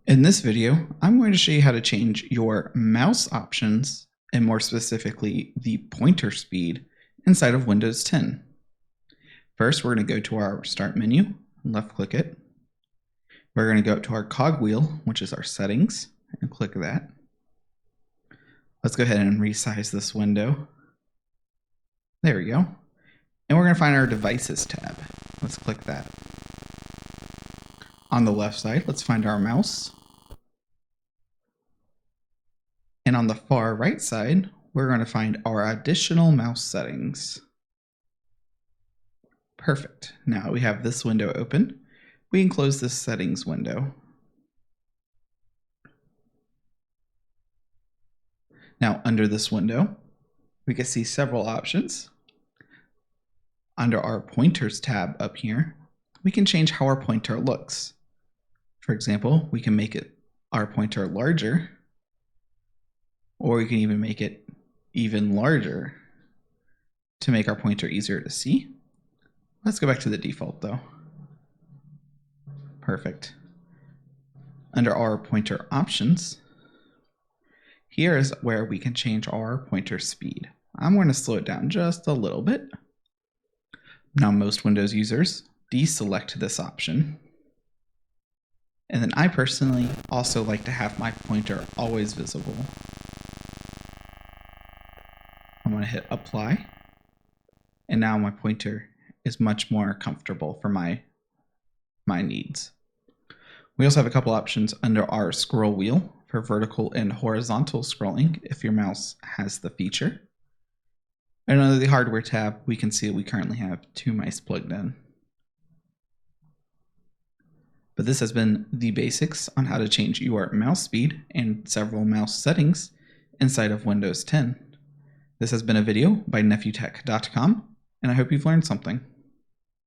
In this video, I'm going to show you how to change your mouse options, and more specifically, the pointer speed inside of Windows 10. First, we're going to go to our Start menu, left click it. We're going to go to our cogwheel, which is our settings, and click that. Let's go ahead and resize this window. There we go. And we're going to find our Devices tab. Let's click that. On the left side, let's find our mouse. And on the far right side, we're going to find our additional mouse settings. Perfect. Now we have this window open. We can close this settings window. Now under this window, we can see several options. Under our pointers tab up here, we can change how our pointer looks. For example, we can make our pointer larger, or we can even make it even larger to make our pointer easier to see. Let's go back to the default though. Perfect. Under our pointer options, here is where we can change our pointer speed. I'm going to slow it down just a little bit. Now most Windows users deselect this option. And then I personally also like to have my pointer always visible. I'm going to hit apply. And now my pointer is much more comfortable for my needs. We also have a couple options under our scroll wheel for vertical and horizontal scrolling if your mouse has the feature. And under the hardware tab, we can see that we currently have 2 mice plugged in. But this has been the basics on how to change your mouse speed and several mouse settings inside of Windows 10. This has been a video by nephew.tech.com, and I hope you've learned something.